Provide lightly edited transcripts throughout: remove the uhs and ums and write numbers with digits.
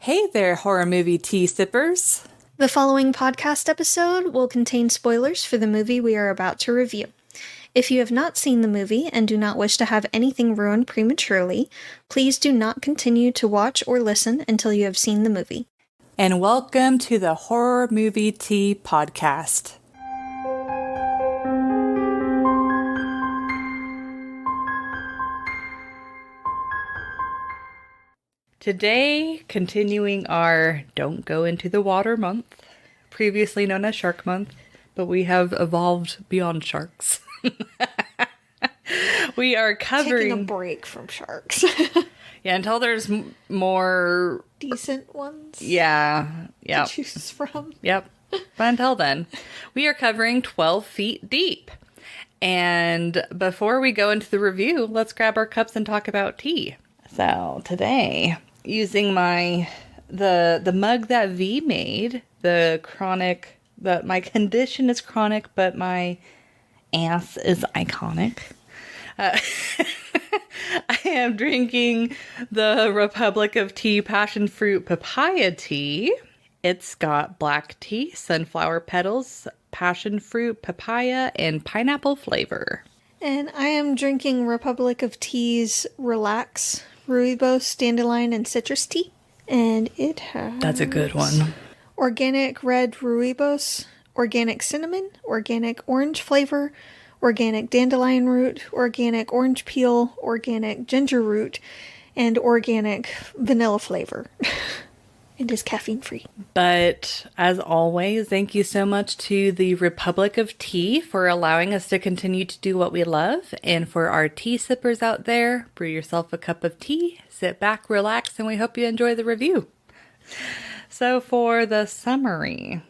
Hey there, horror movie tea sippers. The following podcast episode will contain spoilers for the movie we are about to review. If you have not seen the movie and do not wish to have anything ruined prematurely, please do not continue to watch or listen until you have seen the movie. And welcome to the Horror Movie Tea Podcast. Today, continuing our Don't Go Into the Water month, previously known as Shark Month, but we have evolved beyond sharks. We are covering... Taking a break from sharks. Yeah, until there's more... decent ones? Yeah. To choose from? Yep. But until then, we are covering 12 Feet Deep. And before we go into the review, let's grab our cups and talk about tea. So today, using my the mug that V made, my condition is chronic, but my ass is iconic. I am drinking the Republic of Tea Passion Fruit Papaya Tea. It's got black tea, sunflower petals, passion fruit, papaya, and pineapple flavor. And I am drinking Republic of Tea's Relax Rooibos, Dandelion, and Citrus Tea. And it has... That's a good one. Organic red rooibos, organic cinnamon, organic orange flavor, organic dandelion root, organic orange peel, organic ginger root, and organic vanilla flavor. It is caffeine free. But as always, thank you so much to the Republic of Tea for allowing us to continue to do what we love. And for our tea sippers out there, brew yourself a cup of tea, sit back, relax, and we hope you enjoy the review. So for the summary,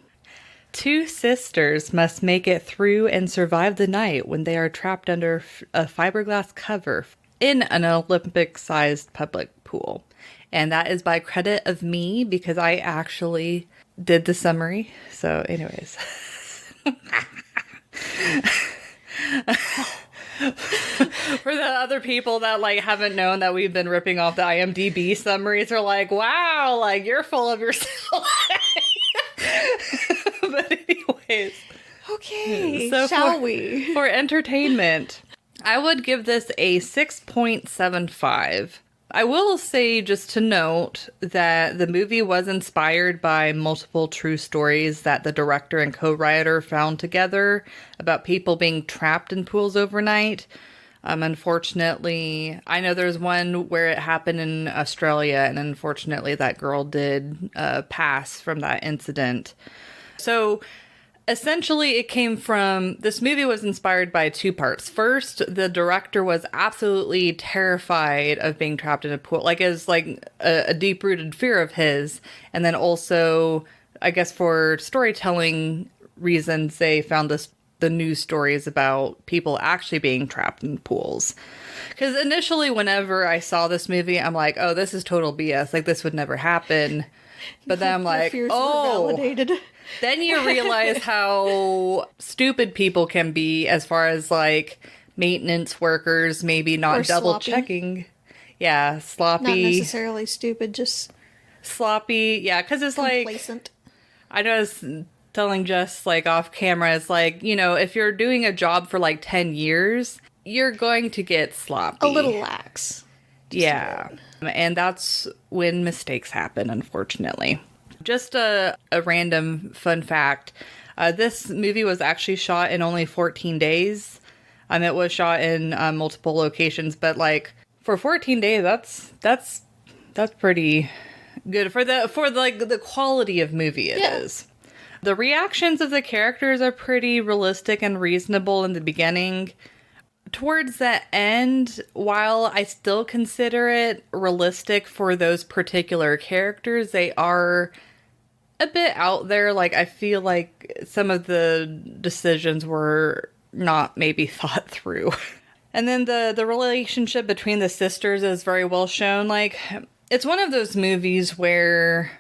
two sisters must make it through and survive the night when they are trapped under a fiberglass cover in an Olympic-sized public pool. And that is by credit of me because I actually did the summary. So anyways. For the other people that haven't known that we've been ripping off the IMDb summaries are like, wow, you're full of yourself. But anyways. Okay, so shall we? For entertainment, I would give this a 6.75. I will say, just to note, that the movie was inspired by multiple true stories that the director and co-writer found together about people being trapped in pools overnight. Unfortunately, I know there's one where it happened in Australia, and unfortunately that girl did pass from that incident. So essentially, it came from, this movie was inspired by two parts. First, the director was absolutely terrified of being trapped in a pool. It's a deep-rooted fear of his. And then also, I guess for storytelling reasons, they found the news stories about people actually being trapped in pools. Because initially, whenever I saw this movie, I'm like, oh, this is total BS. This would never happen. But then I'm like, oh, validated. Then you realize how stupid people can be as far as maintenance workers, maybe not double checking. Yeah, sloppy. Not necessarily stupid, just sloppy. Yeah, because it's complacent. I know I was telling Jess off camera, it's if you're doing a job for 10 years, you're going to get sloppy. A little lax. Yeah. And that's when mistakes happen, unfortunately. Just a random fun fact. This movie was actually shot in only 14 days. It was shot in multiple locations, but for 14 days, that's pretty good for the quality of movie it is. The reactions of the characters are pretty realistic and reasonable in the beginning. Towards the end, while I still consider it realistic for those particular characters, they are a bit out there. I feel like some of the decisions were not maybe thought through. And then the relationship between the sisters is very well shown. It's one of those movies where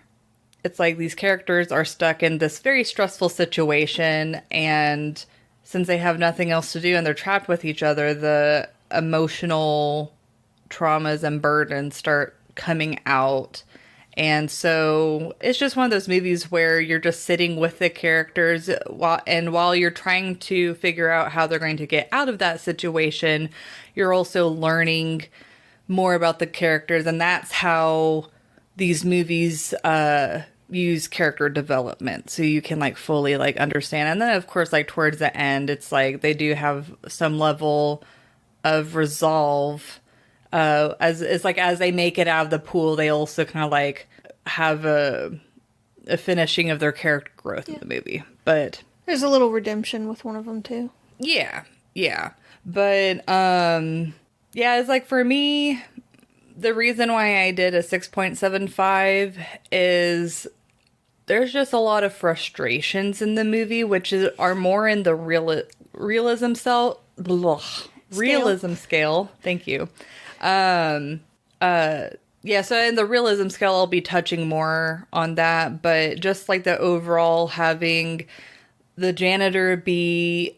it's these characters are stuck in this very stressful situation, and since they have nothing else to do and they're trapped with each other, the emotional traumas and burdens start coming out. And so it's just one of those movies where you're just sitting with the characters while you're trying to figure out how they're going to get out of that situation, you're also learning more about the characters. And that's how these movies use character development, so you can like fully like understand. And then of course, like towards the end, it's like they do have some level of resolve. As it's like as they make it out of the pool, they also kind of like have a finishing of their character growth in the movie. But there's a little redemption with one of them too. Yeah. But yeah, it's like for me, the reason why I did a 6.75 is there's just a lot of frustrations in the movie, which are more in the realism scale. Thank you. Yeah, so in the realism scale, I'll be touching more on that, but just like the overall having the janitor be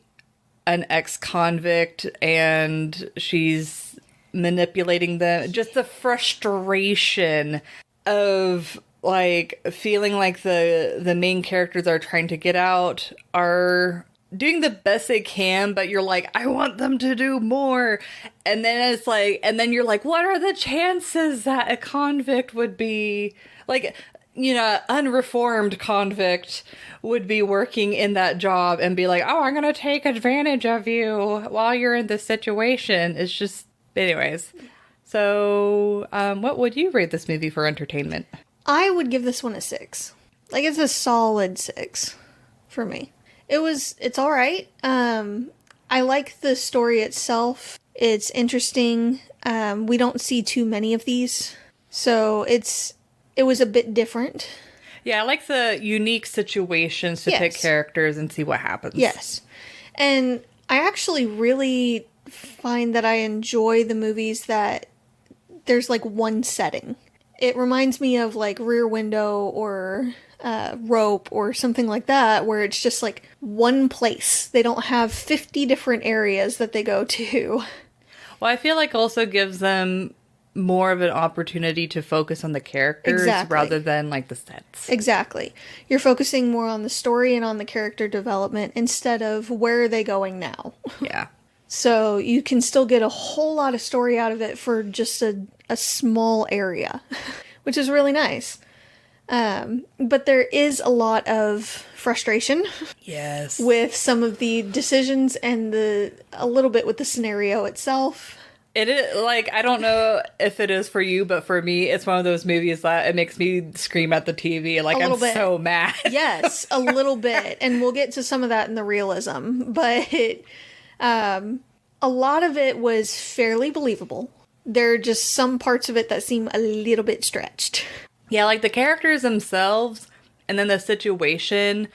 an ex-convict and she's manipulating them, just the frustration of like feeling like the main characters are trying to get out, are doing the best they can, but you're like, I want them to do more. And then it's like, and then you're like, what are the chances that a convict would be like, you know, unreformed convict would be working in that job and be like, oh, I'm gonna take advantage of you while you're in this situation. It's just, anyways. So what would you rate this movie for entertainment? I would give this one a 6. Like, it's a solid 6 for me. It's all right. I like the story itself. It's interesting. We don't see too many of these, so it was a bit different. Yeah, I like the unique situations to pick characters and see what happens. Yes. And I actually really find that I enjoy the movies that there's like one setting. It reminds me of like Rear Window or Rope or something like that, where it's just like one place. They don't have 50 different areas that they go to. Well, I feel like also gives them more of an opportunity to focus on the characters rather than like the sets. Exactly. You're focusing more on the story and on the character development instead of where are they going now. Yeah. So you can still get a whole lot of story out of it for just a small area, which is really nice. But there is a lot of frustration. Yes. With some of the decisions and a little bit with the scenario itself. It is, like, I don't know if it is for you, but for me, it's one of those movies that it makes me scream at the TV. Like, I'm so mad. Yes, a little bit. And we'll get to some of that in the realism. But a lot of it was fairly believable. There are just some parts of it that seem a little bit stretched. Yeah, like the characters themselves and then the situation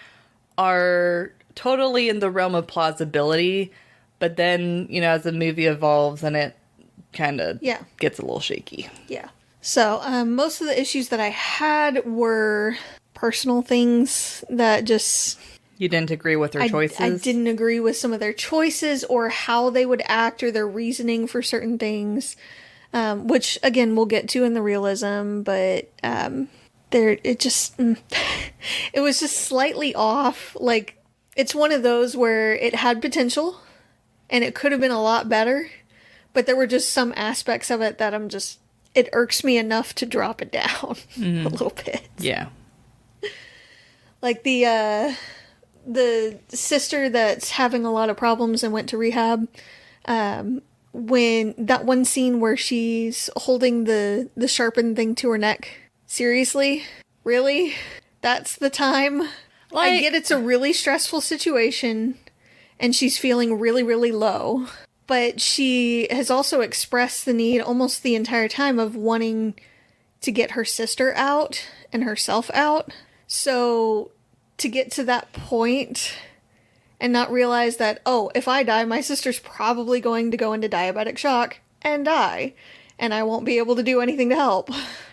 are totally in the realm of plausibility. But then, you know, as the movie evolves and it kind of gets a little shaky. Yeah. So most of the issues that I had were personal things that just... You didn't agree with their choices? I didn't agree with some of their choices or how they would act or their reasoning for certain things. Which, again, we'll get to in the realism, but it was just slightly off. Like, it's one of those where it had potential, and it could have been a lot better, but there were just some aspects of it that it irks me enough to drop it down a little bit. Yeah. Like, the sister that's having a lot of problems and went to rehab, when that one scene where she's holding the sharpened thing to her neck. Seriously? Really? That's the time? Like, I get it's a really stressful situation and she's feeling really, really low. But she has also expressed the need almost the entire time of wanting to get her sister out and herself out. So to get to that point... and not realize that, oh, if I die, my sister's probably going to go into diabetic shock and die. And I won't be able to do anything to help.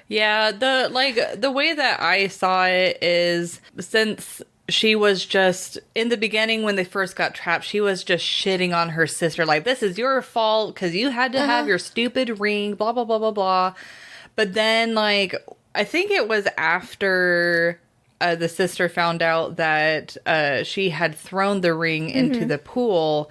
Yeah, the way that I saw it is, since she was just, in the beginning when they first got trapped, she was just shitting on her sister. Like, this is your fault because you had to have your stupid ring, blah, blah, blah, blah, blah. But then, like, I think it was after the sister found out that she had thrown the ring into the pool.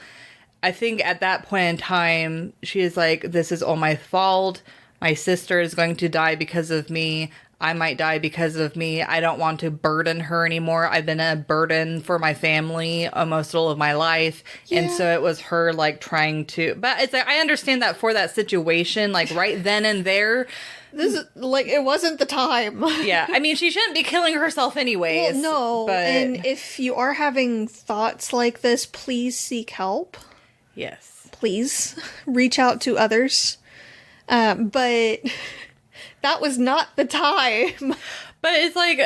I think at that point in time, she is like, this is all my fault. My sister is going to die because of me. I might die because of me. I don't want to burden her anymore. I've been a burden for my family almost all of my life. Yeah. And so it was her like trying to, but it's like, I understand that for that situation, like right then and there. This is like, it wasn't the time. Yeah. I mean, she shouldn't be killing herself anyways. Well, no. But And if you are having thoughts like this, please seek help. yes. Please reach out to others. But that was not the time. But it's like,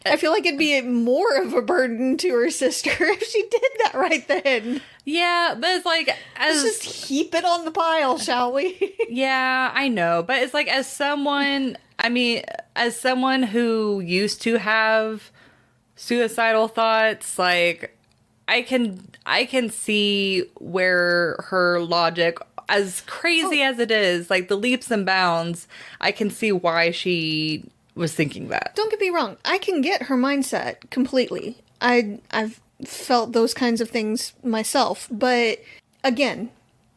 I feel like it'd be more of a burden to her sister if she did that right then. yeah, but it's like, as Let's just heap it on the pile, shall we? yeah, I know, but it's like, as someone, I mean, as someone who used to have suicidal thoughts, like, I can see where her logic, as crazy as it is, like the leaps and bounds, I can see why she was thinking that. Don't get me wrong. I can get her mindset completely. I've felt those kinds of things myself. But again,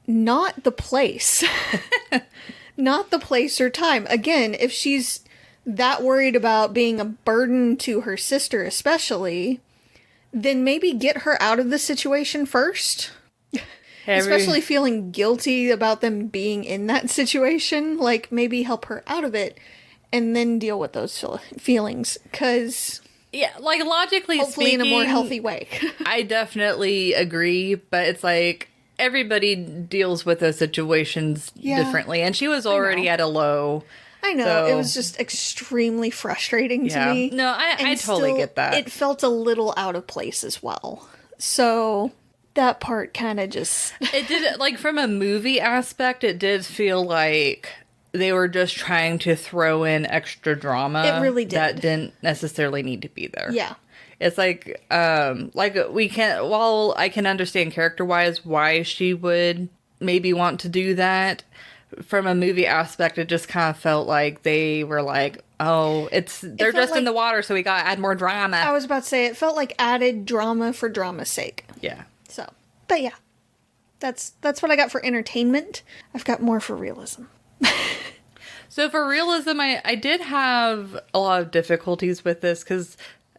not the place. Not the place or time. Again, if she's that worried about being a burden to her sister especially, then maybe get her out of the situation first. Especially feeling guilty about them being in that situation. Like, maybe help her out of it and then deal with those feelings. Because, yeah, like, logically hopefully speaking, in a more healthy way. I definitely agree, but it's like, everybody deals with those situations differently. And she was already at a low. I know. So, it was just extremely frustrating to me. No, I And totally still, get that. It felt a little out of place as well. So that part kind of just... It did, like, from a movie aspect, it did feel like they were just trying to throw in extra drama. It really did. That didn't necessarily need to be there. Yeah. It's like we can't, while I can understand character-wise why she would maybe want to do that, from a movie aspect, it just kind of felt like they were like, oh, they're just in the water, so we gotta add more drama. I was about to say, it felt like added drama for drama's sake. Yeah. So, but yeah, that's what I got for entertainment. I've got more for realism. So for realism, I did have a lot of difficulties with this because,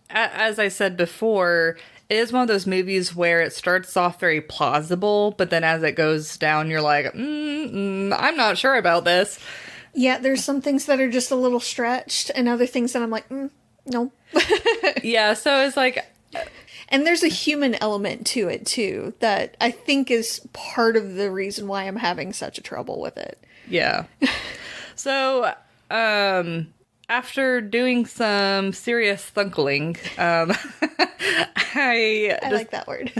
as I said before, it is one of those movies where it starts off very plausible, but then as it goes down, you're like, I'm not sure about this. Yeah, there's some things that are just a little stretched, and other things that I'm like, no. Yeah, so it's like... And there's a human element to it, too, that I think is part of the reason why I'm having such a trouble with it. Yeah. So, after doing some serious thunkling, I like that word.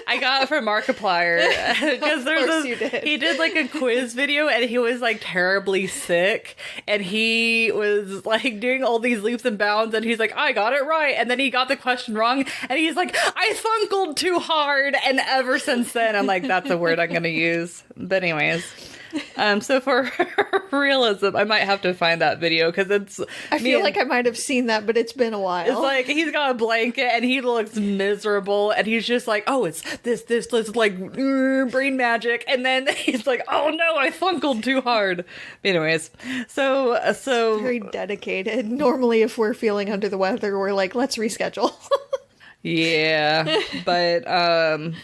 I got it from Markiplier because he did like a quiz video and he was like terribly sick and he was like doing all these leaps and bounds and he's like, I got it right, and then he got the question wrong and he's like, I thunkled too hard, and ever since then I'm like, that's a word I'm gonna use. But anyways. So for realism, I might have to find that video because I feel like I might have seen that, but it's been a while. It's like he's got a blanket and he looks miserable and he's just like, oh, it's this like brain magic, and then he's like, oh no, I thunkled too hard. Anyways, so very dedicated. Normally, if we're feeling under the weather, we're like, let's reschedule. Yeah, but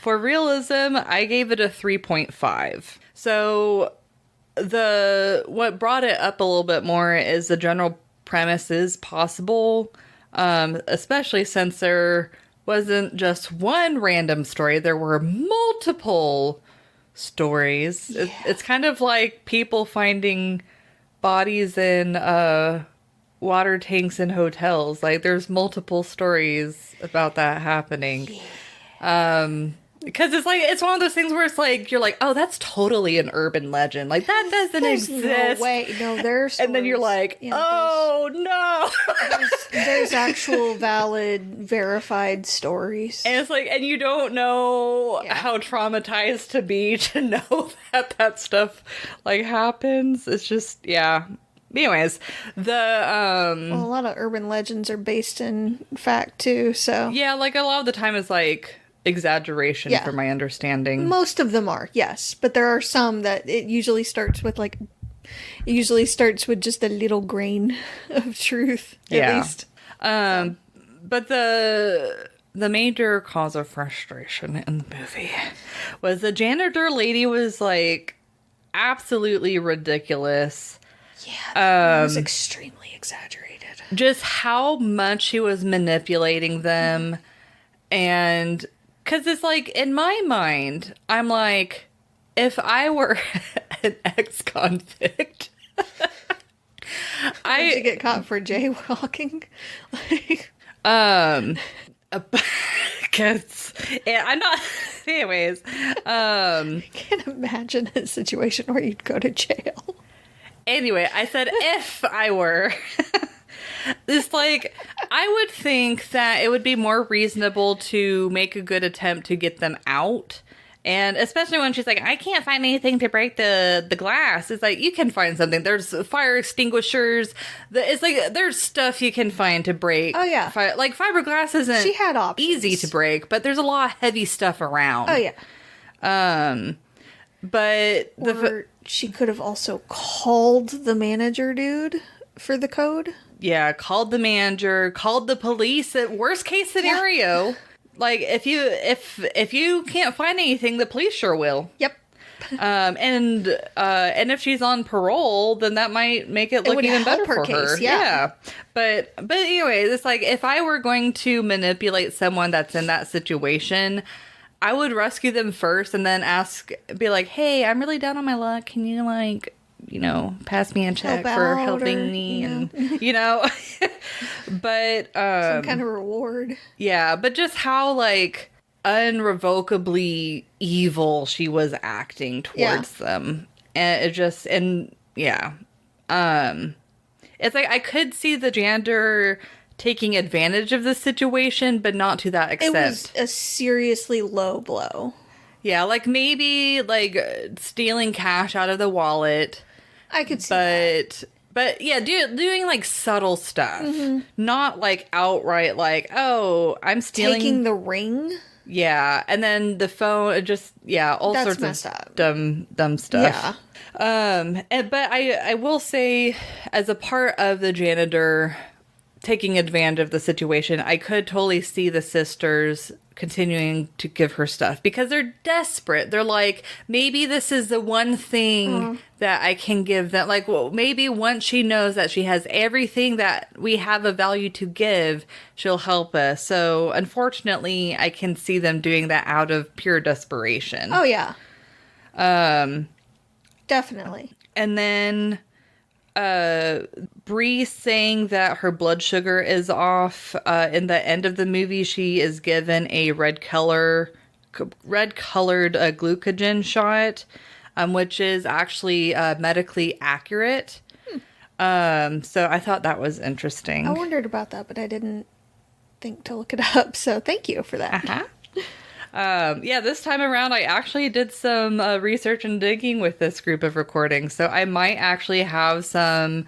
for realism, I gave it a 3.5. So what brought it up a little bit more is the general premise is possible, especially since there wasn't just one random story, there were multiple stories. Yeah. It's kind of like people finding bodies in water tanks in hotels. Like, there's multiple stories about that happening. Yeah. Because it's like, it's one of those things where it's like, you're like, oh, that's totally an urban legend. Like, that doesn't exist. No way. No, there's. And then you're like, oh, no. there's actual, valid, verified stories. And it's like, and you don't know how traumatized to be to know that stuff, like, happens. It's just, yeah. Anyways, Well, a lot of urban legends are based in fact too, so yeah, like a lot of the time is like exaggeration Yeah. from my understanding. most of them are, yes, but there are some that it usually starts with just a little grain of truth, at Yeah. least. But the major cause of frustration in the movie was the janitor lady was like absolutely ridiculous. Yeah, it was extremely exaggerated. Just how much she was manipulating them. And because it's like, in my mind, I'm like, if I were an ex-convict, Did you get caught for jaywalking? Like, because I'm not, anyways, I can't imagine a situation where you'd go to jail. anyway, I said if I were. It's like, I would think that it would be more reasonable to make a good attempt to get them out. And especially when she's like, I can't find anything to break the glass. It's like, you can find something. There's fire extinguishers. It's like, there's stuff you can find to break. Oh, yeah. Like, fiberglass isn't She had options. easy to break, but there's a lot of heavy stuff around. Oh, yeah. But Or she could have also called the manager dude for the code. yeah, called the manager, called the police. At worst case scenario, like if you can't find anything, the police sure will. Yep. And if she's on parole, then that might make it look would even better help her for her. case, yeah. But anyway, it's like, if I were going to manipulate someone that's in that situation, I would rescue them first and then be like, hey, I'm really down on my luck. Can you, like, pass me a check for helping me? And, but, Some kind of reward. yeah, but just how, like, unrevocably evil she was acting towards them. And it's like, I could see the janitor taking advantage of the situation, but not to that extent. It was a seriously low blow. Yeah, like maybe like stealing cash out of the wallet. I could see that. But yeah, doing like subtle stuff, not like outright like, oh, I'm stealing, Taking the ring. Yeah, and then the phone, all That's sorts messed of up. dumb stuff. Yeah. But I will say, as a part of the janitor taking advantage of the situation, I could totally see the sisters continuing to give her stuff because they're desperate. They're like, maybe this is the one thing that I can give them. Like, well, maybe once she knows that she has everything that we have of value to give, she'll help us. So unfortunately, I can see them doing that out of pure desperation. Oh, yeah. Definitely. And then Bree saying that her blood sugar is off. In the end of the movie, she is given a red-colored glucogen shot, which is actually medically accurate. So I thought that was interesting. I wondered about that, but I didn't think to look it up. So thank you for that. This time around, I actually did some research and digging with this group of recordings, so I might actually have some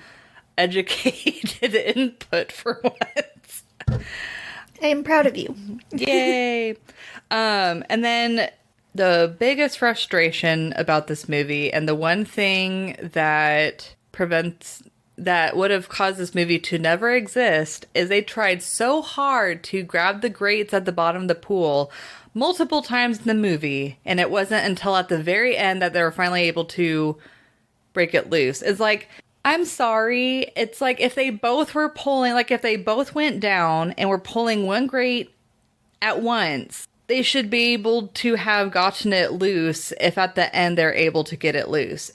educated input for once. I am proud of you. Yay! And then the biggest frustration about this movie, and the one thing that would have caused this movie to never exist, is they tried so hard to grab the grates at the bottom of the pool multiple times in the movie, and it wasn't until at the very end that they were finally able to break it loose. It's like, I'm sorry, it's like if they both were pulling, like if they both went down and were pulling one grate at once, they should be able to have gotten it loose if at the end they're able to get it loose.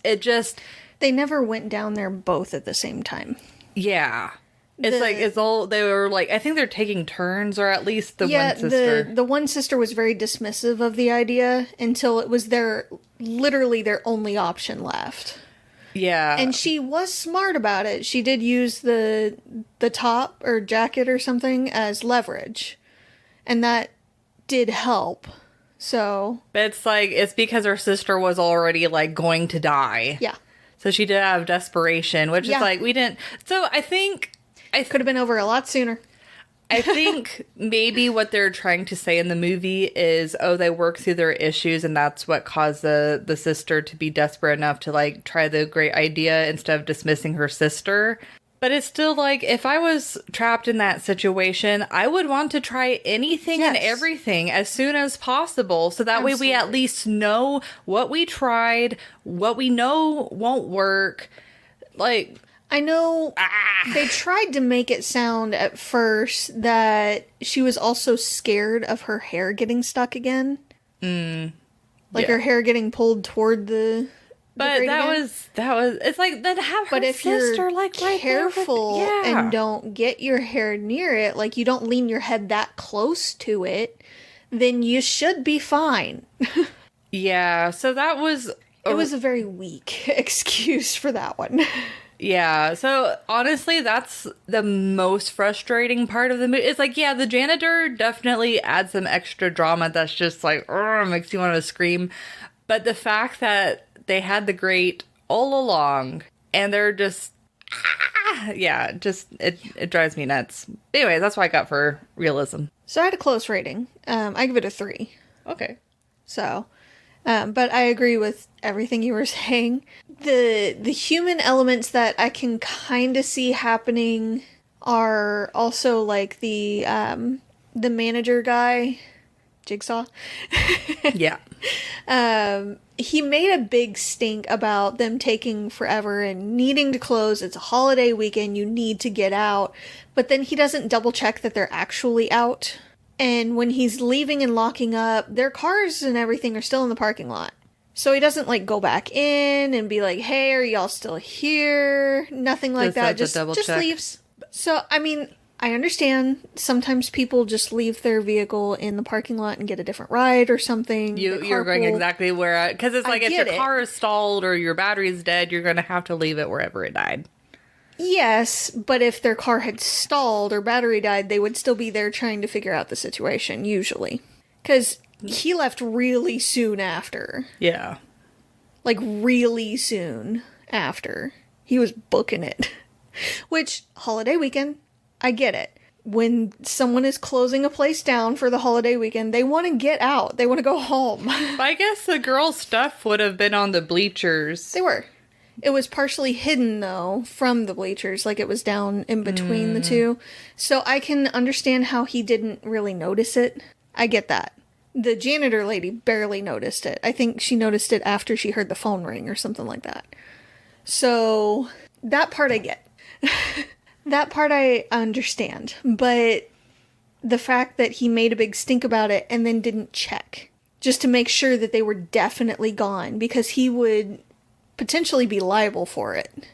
They never went down there both at the same time. Yeah. They were like, I think they're taking turns, or at least one sister. The one sister was very dismissive of the idea until it was literally their only option left. Yeah. And she was smart about it. She did use the top or jacket or something as leverage. And that did help. So. But it's like, it's because her sister was already like going to die. Yeah. So she did out of desperation, which is Yeah. like, we didn't. So I think Could have been over a lot sooner. I think maybe what they're trying to say in the movie is, oh, they work through their issues, and that's what caused the sister to be desperate enough to, like, try the great idea instead of dismissing her sister. But it's still like, if I was trapped in that situation, I would want to try anything and Yes. everything as soon as possible. So that way we at Absolutely. least know what we tried, what we know won't work. Like, I know they tried to make it sound at first that she was also scared of her hair getting stuck again. Like yeah. her hair getting pulled toward the But grate that again. was it's like, then have her But if sister you're like right careful there with, and don't get your hair near it, like you don't lean your head that close to it, then you should be fine. yeah. So that was It was a very weak excuse for that one. yeah. So honestly, that's the most frustrating part of the movie. It's like, yeah, the janitor definitely adds some extra drama that's just like, makes you want to scream. But the fact that they had the grate all along and they're just, yeah, just, it drives me nuts. Anyway, that's what I got for realism. So I had a close rating. I give it a 3. Okay. So, but I agree with everything you were saying. The human elements that I can kind of see happening are also like the manager guy, Jigsaw. Yeah. He made a big stink about them taking forever and needing to close. It's a holiday weekend, you need to get out. But then he doesn't double check that they're actually out. And when he's leaving and locking up, their cars and everything are still in the parking lot. So he doesn't like go back in and be like, "Hey, are y'all still here?" Nothing like that. does a double Just check. leaves. So, I mean, I understand sometimes people just leave their vehicle in the parking lot and get a different ride or something. You're They going carpool. exactly where, because it's I like if get your it. car is stalled or your battery's dead, you're going to have to leave it wherever it died. Yes, but if their car had stalled or battery died, they would still be there trying to figure out the situation, usually. Because he left really soon after. Yeah. Like, really soon after. He was booking it. Which, holiday weekend, I get it. When someone is closing a place down for the holiday weekend, they want to get out. They want to go home. But I guess the girl's stuff would have been on the bleachers. They were. It was partially hidden, though, from the bleachers. Like, it was down in between the two. So I can understand how he didn't really notice it. I get that. The janitor lady barely noticed it. I think she noticed it after she heard the phone ring or something like that. So, that part I get. That part I understand. But the fact that he made a big stink about it and then didn't check. Just to make sure that they were definitely gone. Because he would potentially be liable for it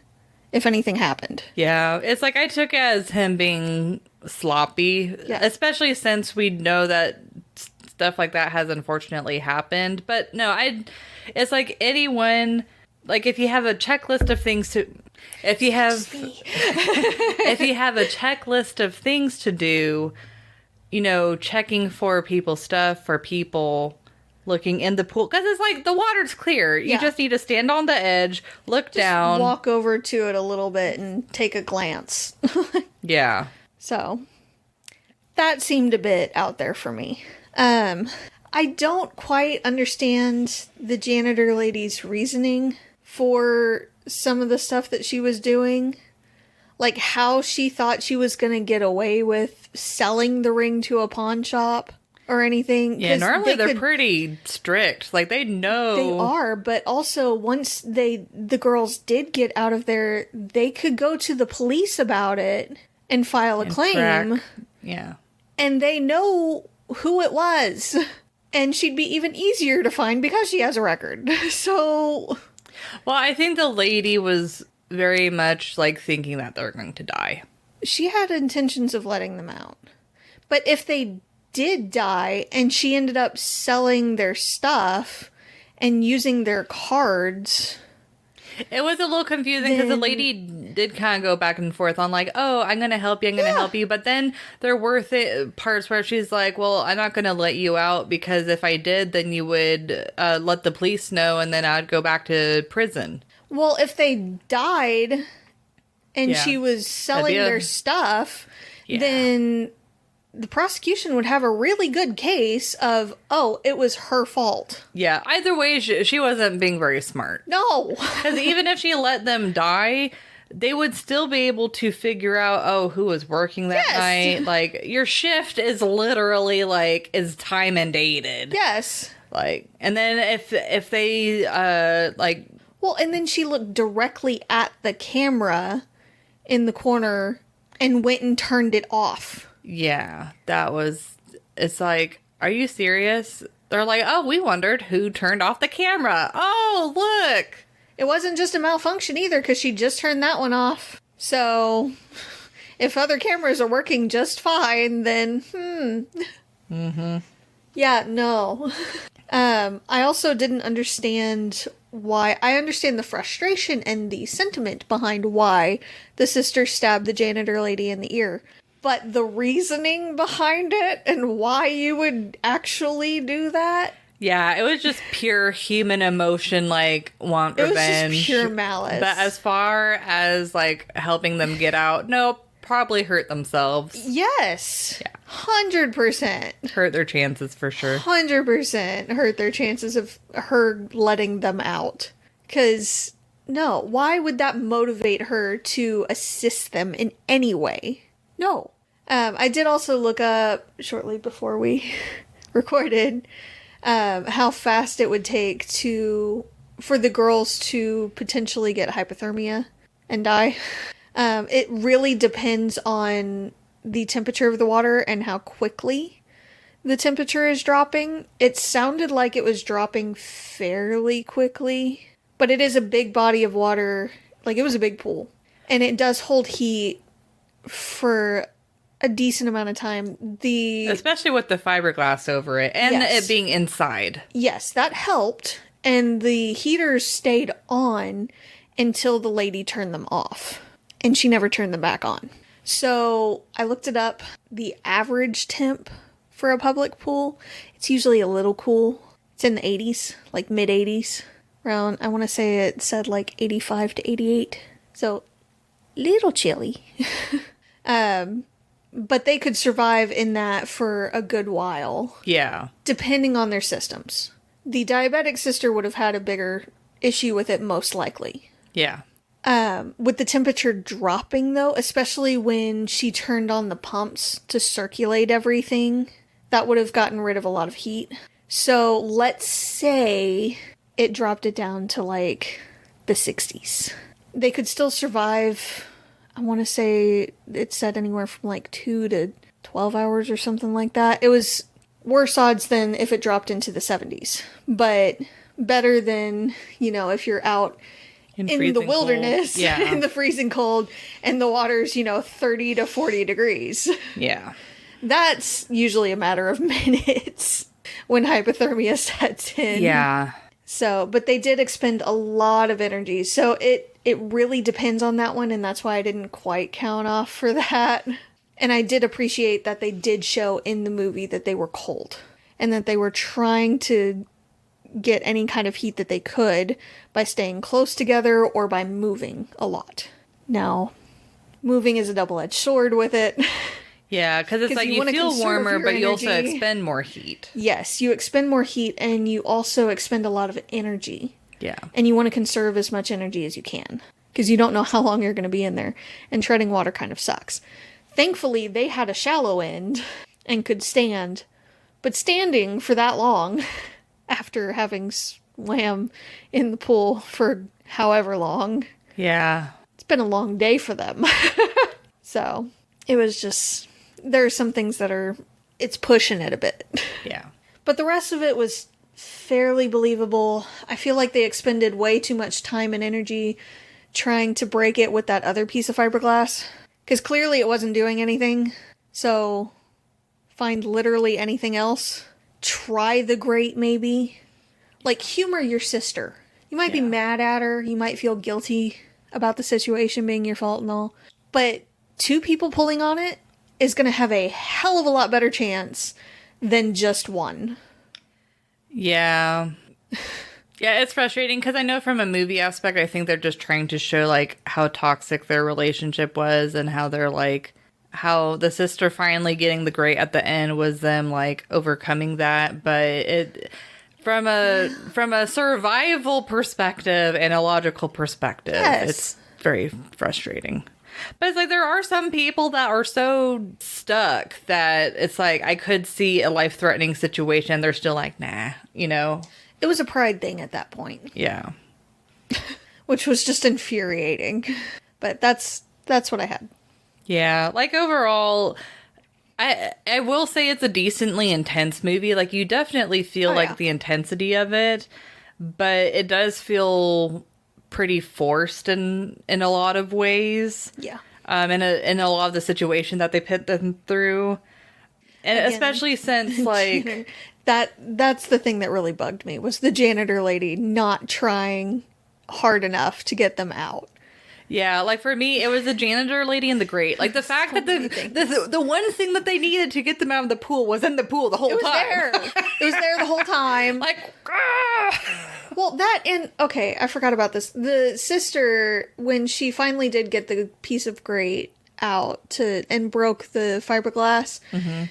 if anything happened. Yeah, it's like I took it as him being sloppy, Yeah. especially since we know that stuff like that has unfortunately happened. But no, it's like anyone, like if you have a checklist of things to, if you have if you have a checklist of things to do, you know, checking for people's stuff, for people looking in the pool, because it's like the water's clear. You Yeah. just need to stand on the edge, look down. Walk over to it a little bit and take a glance. Yeah. So, that seemed a bit out there for me. I don't quite understand the janitor lady's reasoning for some of the stuff that she was doing. Like how she thought she was going to get away with selling the ring to a pawn shop or anything. Yeah, 'Cause normally they they're could- pretty strict. Like they know. They are, but also once the girls did get out of there, they could go to the police about it and file a claim. track. Yeah. And they know who it was. And she'd be even easier to find because she has a record. So, Well, I think the lady was very much like thinking that they're going to die. she had intentions of letting them out. But if they did die and she ended up selling their stuff and using their cards, It was a little confusing because the lady did kind of go back and forth on like, oh, I'm going to help you, I'm going to help you. But then there were parts where she's like, well, I'm not going to let you out because if I did, then you would let the police know and then I'd go back to prison. Well, if they died and Yeah. she was selling That'd be their stuff, Yeah. then the prosecution would have a really good case of, oh, it was her fault. Yeah, either way, she wasn't being very smart. No. Because even if she let them die, they would still be able to figure out, oh, who was working that Yes. night. Like, your shift is literally, like, is time and dated. Yes. Like, and then if they, like... Well, and then she looked directly at the camera in the corner and went and turned it off. Yeah, that was... It's like, are you serious? They're like, oh, we wondered who turned off the camera. Oh, look! It wasn't just a malfunction either, because she just turned that one off. So, if other cameras are working just fine, then, Yeah, no. I also didn't understand why. I understand the frustration and the sentiment behind why the sister stabbed the janitor lady in the ear. But the reasoning behind it and why you would actually do that... Yeah, it was just pure human emotion, like, want revenge. It was just pure malice. But as far as, like, helping them get out, nope, probably hurt themselves. Yes. Yeah. 100%. Hurt their chances for sure. 100% hurt their chances of her letting them out. Because, no, why would that motivate her to assist them in any way? No. I did also look up, shortly before we recorded, how fast it would take for the girls to potentially get hypothermia and die. It really depends on the temperature of the water and how quickly the temperature is dropping. It sounded like it was dropping fairly quickly, but it is a big body of water. Like, it was a big pool. And it does hold heat for a decent amount of time. Especially with the fiberglass over it and Yes. it being inside. Yes, that helped. And the heaters stayed on until the lady turned them off. And she never turned them back on. So I looked it up. The average temp for a public pool, it's usually a little cool. It's in the 80s, like mid 80s. Around, I want to say it said like 85 to 88. So, little chilly. But they could survive in that for a good while. Yeah. Depending on their systems. The diabetic sister would have had a bigger issue with it, most likely. Yeah. With the temperature dropping, though, especially when she turned on the pumps to circulate everything, that would have gotten rid of a lot of heat. So let's say it dropped it down to like the 60s. They could still survive. I want to say it said anywhere from like 2 to 12 hours or something like that. It was worse odds than if it dropped into the 70s. But better than, if you're out in the wilderness, Yeah. in the freezing cold, and the water's, 30 to 40 degrees. Yeah. That's usually a matter of minutes when hypothermia sets in. Yeah. So, but they did expend a lot of energy. So it really depends on that one, and that's why I didn't quite count off for that. And I did appreciate that they did show in the movie that they were cold, and that they were trying to get any kind of heat that they could by staying close together or by moving a lot. Now, moving is a double-edged sword with it. Yeah, because it's 'Cause like you you wanna feel conserve warmer, your but you also energy. expend more heat. Yes, you expend more heat, and you also expend a lot of energy. Yeah. And you want to conserve as much energy as you can, because you don't know how long you're going to be in there, and treading water kind of sucks. Thankfully, they had a shallow end and could stand, but standing for that long, after having swam in the pool for however long, Yeah. it's been a long day for them. So, it was just, there are some things that it's pushing it a bit. Yeah. But the rest of it was fairly believable. I feel like they expended way too much time and energy trying to break it with that other piece of fiberglass. Because clearly it wasn't doing anything. So, find literally anything else. Try the grate, maybe. Like, humor your sister. You might be mad at her. You might feel guilty about the situation being your fault and all. But 2 people pulling on it is going to have a hell of a lot better chance than just one. Yeah. Yeah, it's frustrating because I know from a movie aspect, I think they're just trying to show like how toxic their relationship was and how they're like how the sister finally getting the great at the end was them like overcoming that, but it from a survival perspective and a logical perspective, Yes. it's very frustrating. But it's like there are some people that are so stuck that it's like I could see a life-threatening situation. They're still like, nah, you know? It was a pride thing at that point, Yeah. which was just infuriating. But that's what I had. Yeah. Like overall, I will say it's a decently intense movie. Like you definitely feel like yeah. the intensity of it, but it does feel pretty forced in a lot of ways. Yeah. In a lot of the situation that they put them through. And Again, especially since like that's the thing that really bugged me was the janitor lady not trying hard enough to get them out. yeah, like for me, it was the janitor lady and the grate. Like the fact that the one thing that they needed to get them out of the pool was in the pool the whole It was time. there. It was there the whole time. Like, ah! Well, that and okay, I forgot about this. The sister, when she finally did get the piece of grate out and broke the fiberglass,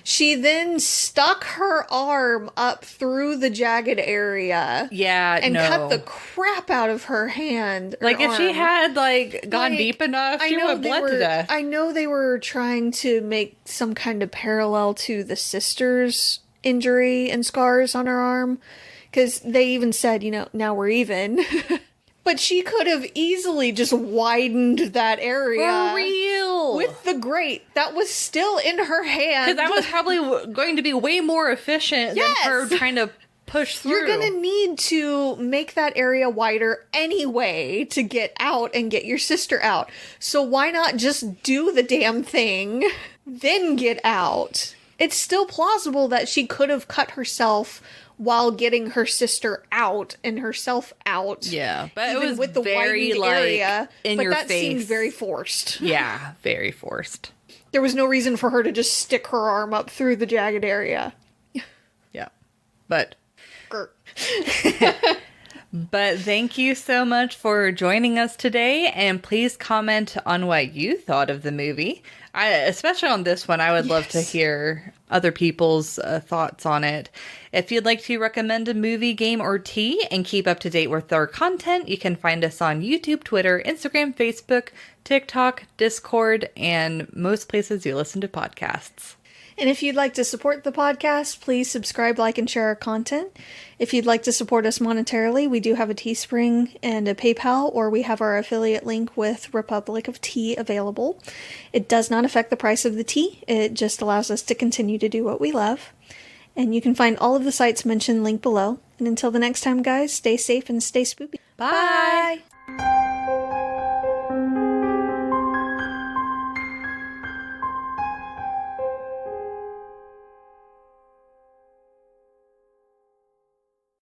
she then stuck her arm up through the jagged area. Yeah, and no. cut the crap out of her hand. Like if she had like gone Like, deep enough, she would have bled to death. I know they were trying to make some kind of parallel to the sister's injury and scars on her arm. Because they even said, you know, now we're even. But she could have easily just widened that area. For real. With the grate. That was still in her hand. Because that was probably going to be way more efficient than her trying to push through. You're going to need to make that area wider anyway to get out and get your sister out. So why not just do the damn thing, then get out? It's still plausible that she could have cut herself while getting her sister out and herself out. Yeah, but even it was with the very widened area, in but your that face. seemed very forced. Yeah, very forced. There was no reason for her to just stick her arm up through the jagged area. Yeah, but Grr. But thank you so much for joining us today, and please comment on what you thought of the movie. Especially on this one, I would love to hear other people's thoughts on it. If you'd like to recommend a movie, game, or tea and keep up to date with our content, you can find us on YouTube, Twitter, Instagram, Facebook, TikTok, Discord, and most places you listen to podcasts. And if you'd like to support the podcast, please subscribe, like, and share our content. If you'd like to support us monetarily, we do have a Teespring and a PayPal, or we have our affiliate link with Republic of Tea available. It does not affect the price of the tea. It just allows us to continue to do what we love. And you can find all of the sites mentioned linked below. And until the next time, guys, stay safe and stay spoopy. Bye.